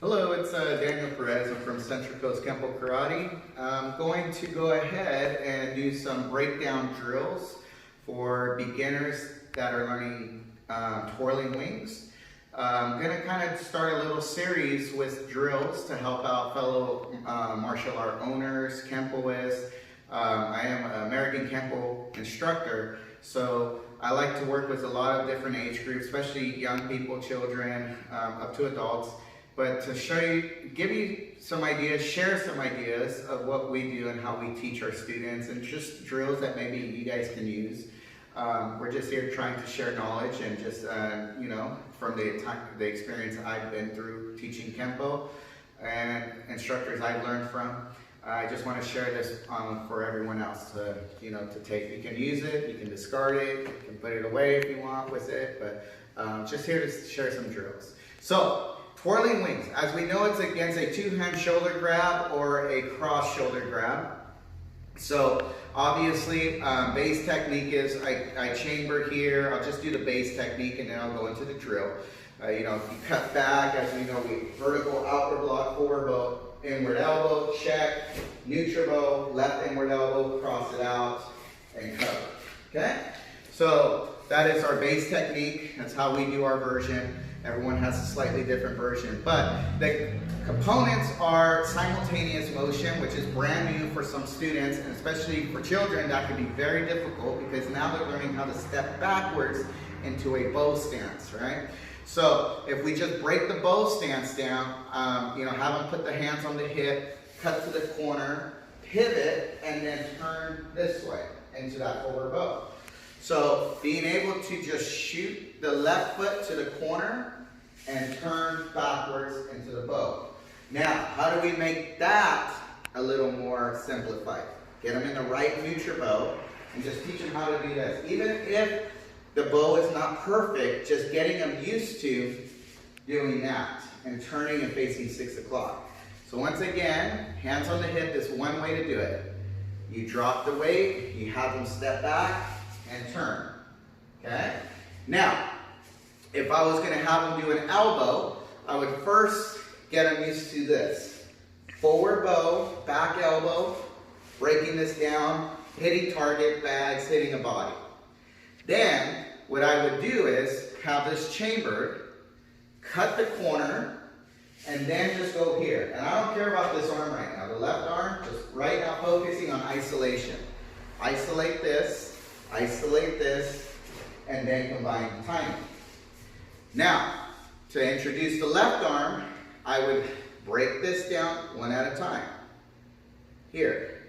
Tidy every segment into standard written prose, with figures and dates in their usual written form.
Hello, it's Daniel Perez. I'm from Central Coast Kenpo Karate. I'm going to go ahead and do some breakdown drills for beginners that are learning Twirling Wings. I'm going to kind of start a little series with drills to help out fellow martial art owners, Kenpoists. I am an American Kenpo instructor, so I like to work with a lot of different age groups, especially young people, children, up to adults. But to show you, give you some ideas, share some ideas of what we do and how we teach our students, and just drills that maybe you guys can use. We're just here trying to share knowledge and just, you know, from the experience I've been through teaching Kenpo and instructors I've learned from. I just want to share this for everyone else to, you know, to take. You can use it, you can discard it, you can put it away if you want with it, but just here to share some drills. So, Twirling Wings. As we know, it's against a two-hand shoulder grab or a cross shoulder grab. So, obviously, base technique is I chamber here. I'll just do the base technique and then I'll go into the drill. You know, if you cut back, as we know, we vertical outward block, forward bow, inward elbow, check, neutral bow, left inward elbow, cross it out, and cover. Okay? So, that is our base technique. That's how we do our version. Everyone has a slightly different version, but the components are simultaneous motion, which is brand new for some students, and especially for children, that can be very difficult because now they're learning how to step backwards into a bow stance, right? So if we just break the bow stance down, you know, have them put the hands on the hip, cut to the corner, pivot, and then turn this way into that forward bow. So being able to just shoot the left foot to the corner and turn backwards into the bow. Now, how do we make that a little more simplified? Get them in the right neutral bow and just teach them how to do this. Even if the bow is not perfect, just getting them used to doing that and turning and facing 6 o'clock. So once again, hands on the hip is one way to do it. You drop the weight, you have them step back and turn. Okay? Now, if I was going to have them do an elbow, I would first get them used to this. Forward bow, back elbow, breaking this down, hitting target, bags, hitting a body. Then, what I would do is have this chambered, cut the corner, and then just go here. And I don't care about this arm right now. The left arm, just right now focusing on isolation. Isolate this, and then combine the timing. Now, to introduce the left arm, I would break this down one at a time. Here.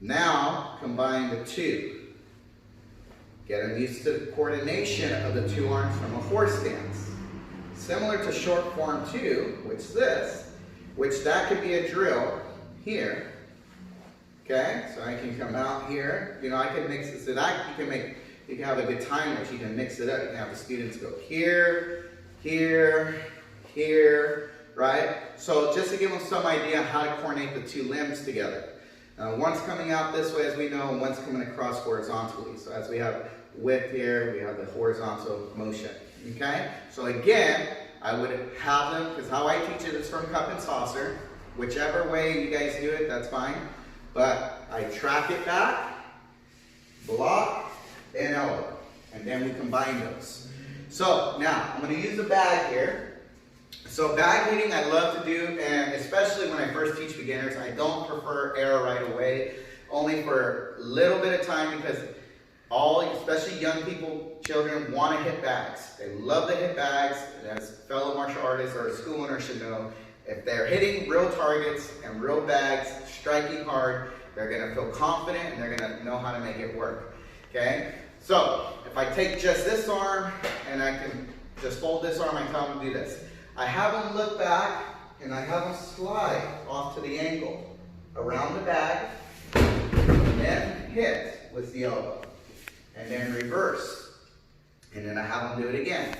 Now, combine the two. Get them used to the coordination of the two arms from a horse stance. Similar to short form 2, which that could be a drill here. Okay, so I can come out here. You know, I can mix it so that you can have a good time which you can mix it up. You can have the students go here, here, here, right? So just to give them some idea how to coordinate the two limbs together. One's coming out this way, as we know, and one's coming across horizontally. So as we have width here, we have the horizontal motion. Okay? So again, I would have them, because how I teach it is from cup and saucer. Whichever way you guys do it, that's fine. But I track it back, block, and elbow. And then we combine those. So now, I'm going to use a bag here. So bag hitting I love to do, and especially when I first teach beginners, I don't prefer air right away. Only for a little bit of time, because especially young people, children, want to hit bags. They love to hit bags. As fellow martial artists or school owners should know, if they're hitting real targets and real bags, striking hard, they're going to feel confident and they're going to know how to make it work. Okay? So, if I take just this arm and I can just fold this arm, I tell them to do this. I have them look back and I have them slide off to the ankle around the bag and then hit with the elbow. And then reverse. And then I have them do it again.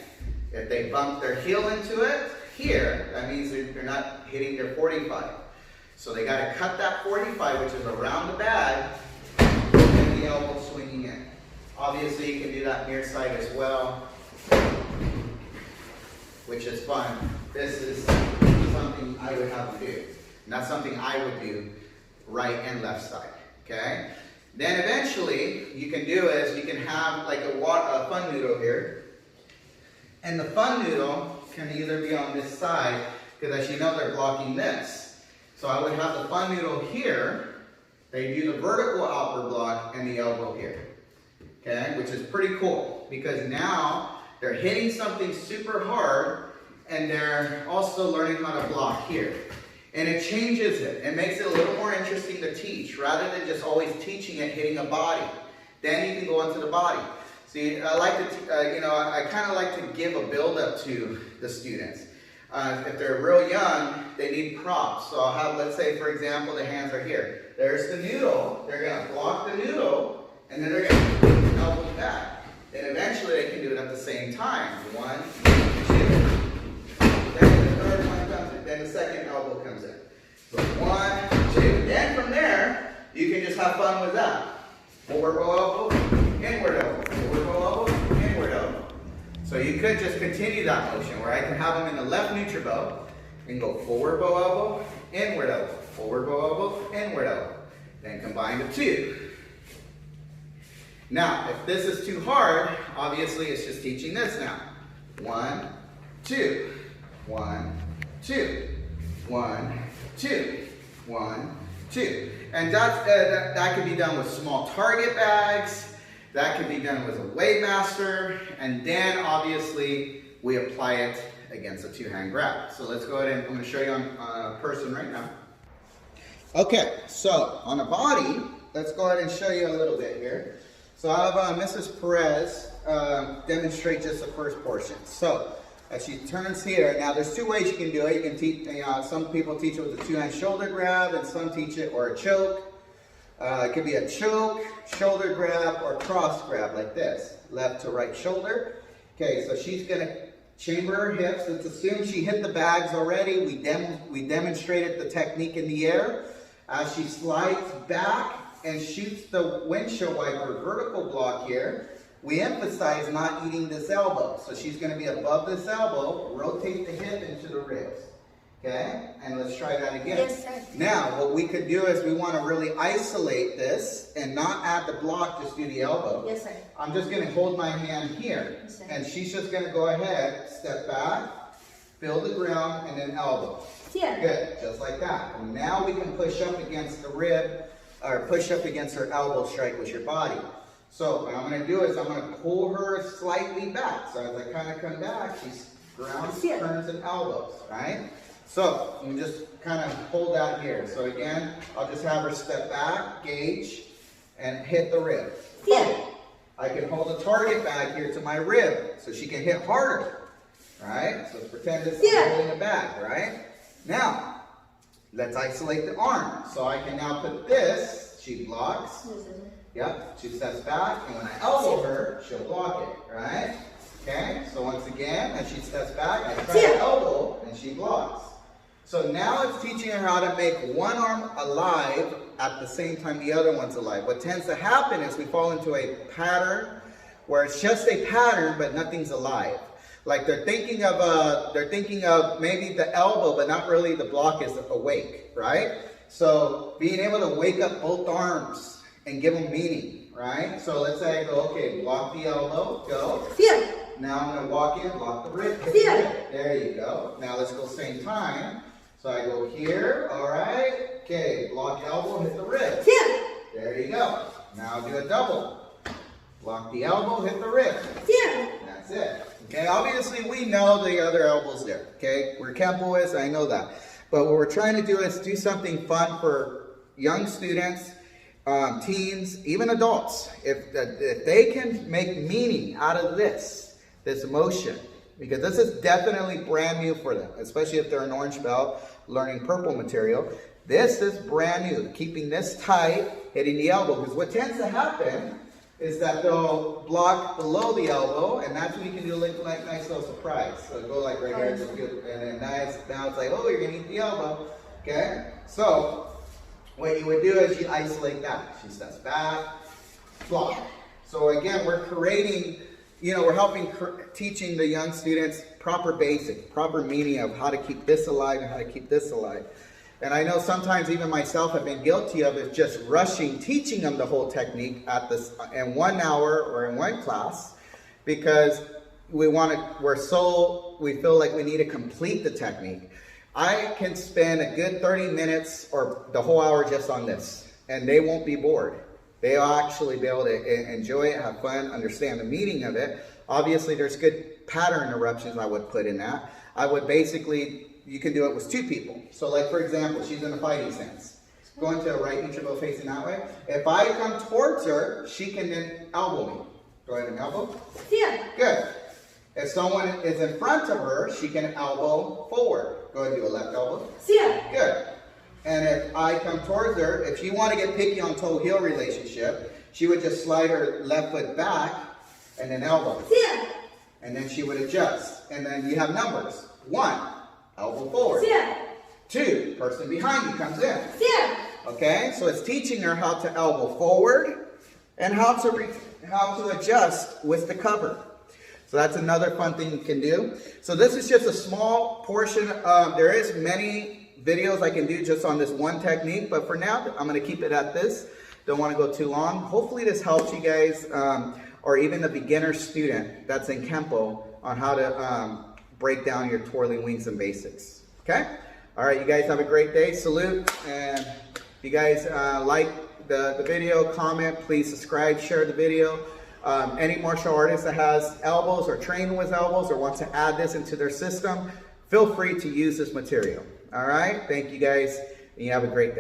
If they bump their heel into it, here, that means they're not hitting their 45. So they got to cut that 45, which is around the bag, and the elbow swinging in. Obviously, you can do that near side as well, which is fun. This is something I would have to do. Not something I would do right and left side, okay? Then eventually, you can do is you can have like a fun noodle here. And the fun noodle can either be on this side, because as you know, they're blocking this. So I would have the fun noodle here. They do the vertical outward block and the elbow here, okay? Which is pretty cool, because now they're hitting something super hard, and they're also learning how to block here. And it changes it. It makes it a little more interesting to teach, rather than just always teaching it, hitting a body. Then you can go into the body. See, I like to, I kind of like to give a build-up to the students. If they're real young, they need props. So I'll have, let's say, for example, the hands are here. There's the noodle. They're going to block the noodle, and then they're going to put the elbow back. Then eventually they can do it at the same time. 1, 2. Then the third one comes in. Then the second elbow comes in. So 1, 2. Then from there, you can just have fun with that. Forward bow elbow, inward elbow. Forward bow elbow, inward elbow. So you could just continue that motion where I can have them in the left neutral bow and go forward bow elbow, inward elbow. Forward bow elbow, inward elbow. Then combine the two. Now, if this is too hard, obviously it's just teaching this now. 1, 2. 1, 2. 1, 2. 1, 2. And that can be done with small target bags. That can be done with a Weightmaster. And then, obviously, we apply it against a two-hand grab. So let's go ahead and I'm going to show you on a person right now. Okay, so on a body, let's go ahead and show you a little bit here. So I'll have Mrs. Perez demonstrate just the first portion. So as she turns here, now there's two ways you can do it. You can teach, some people teach it with a two-hand shoulder grab, and some teach it or a choke. It could be a choke, shoulder grab, or cross grab like this, left to right shoulder. Okay, so she's going to chamber her hips. Let's assume she hit the bags already. We demonstrated the technique in the air. As she slides back and shoots the windshield wiper vertical block here, we emphasize not eating this elbow. So she's going to be above this elbow, rotate the hip into the ribs. Okay? And let's try that again. Yes, sir. Now, what we could do is we want to really isolate this and not add the block, just do the elbow. Yes, sir. I'm just going to hold my hand here. Yes, sir. And she's just going to go ahead, step back, feel the ground, and then elbow. Yeah. Good, just like that. And now we can push up against the rib, or push up against her elbow strike with your body. So what I'm going to do is I'm going to pull her slightly back. So as I kind of come back, she grounds, turns, and elbows, right? So you just kind of hold that here. So again, I'll just have her step back, gauge, and hit the rib. Yeah. I can hold a target back here to my rib so she can hit harder, right? So let's pretend this is holding a bag, right? Now, let's isolate the arm. So I can now put this, she blocks. Yep, she steps back, and when I elbow her, she'll block it, right? Okay, so once again, as she steps back, I try to elbow, and she blocks. So now it's teaching her how to make one arm alive at the same time the other one's alive. What tends to happen is we fall into a pattern where it's just a pattern, but nothing's alive. Like they're thinking of maybe the elbow, but not really the block is awake, right? So being able to wake up both arms and give them meaning, right? So let's say I go, okay, block the elbow, go. Yeah. Now I'm going to walk in, block the rib. Yeah. There you go. Now let's go same time. So I go here, all right. Okay, block elbow, hit the rib. Yeah. There you go. Now I'll do a double. Block the elbow, hit the rib. Yeah. That's it. Okay, obviously we know the other elbow's there. Okay, where Kenpo is, I know that. But what we're trying to do is do something fun for young students, teens, even adults. If they can make meaning out of this motion, because this is definitely brand new for them, especially if they're an orange belt learning purple material. This is brand new, keeping this tight, hitting the elbow. Because what tends to happen is that they'll block below the elbow, and that's when you can do like nice little surprise. So go like right here, just good, and then nice. Now it's like, oh, you're gonna eat the elbow. Okay. So what you would do is you isolate that. She steps back, block. So again, we're creating, we're helping teaching the young students proper basics, proper meaning of how to keep this alive and how to keep this alive. And I know sometimes even myself have been guilty of it, just rushing, teaching them the whole technique in 1 hour or in one class, because we feel like we need to complete the technique. I can spend a good 30 minutes or the whole hour just on this, and they won't be bored. They'll actually be able to enjoy it, have fun, understand the meaning of it. Obviously, there's good pattern interruptions I would put in that. I would basically, you can do it with 2 people. So like, for example, she's in a fighting stance. Going to a right interval facing that way. If I come towards her, she can then elbow me. Go ahead and elbow. Yeah. Good. If someone is in front of her, she can elbow forward. Go ahead and do a left elbow. Yeah. Good. And if I come towards her, if you want to get picky on toe-heel relationship, she would just slide her left foot back and then elbow. Yeah. And then she would adjust. And then you have numbers. 1, elbow forward. Yeah. 2, person behind you comes in. Yeah. Okay, so it's teaching her how to elbow forward and how to adjust with the cover. So that's another fun thing you can do. So this is just a small portion. There is many videos I can do just on this one technique, but for now, I'm going to keep it at this. Don't want to go too long. Hopefully this helps you guys, or even the beginner student that's in Kenpo, on how to break down your twirling wings and basics. Okay? All right, you guys have a great day. Salute. And if you guys like the video, comment, please subscribe, share the video. Any martial artist that has elbows or trained with elbows or wants to add this into their system, feel free to use this material. All right, thank you guys, and you have a great day.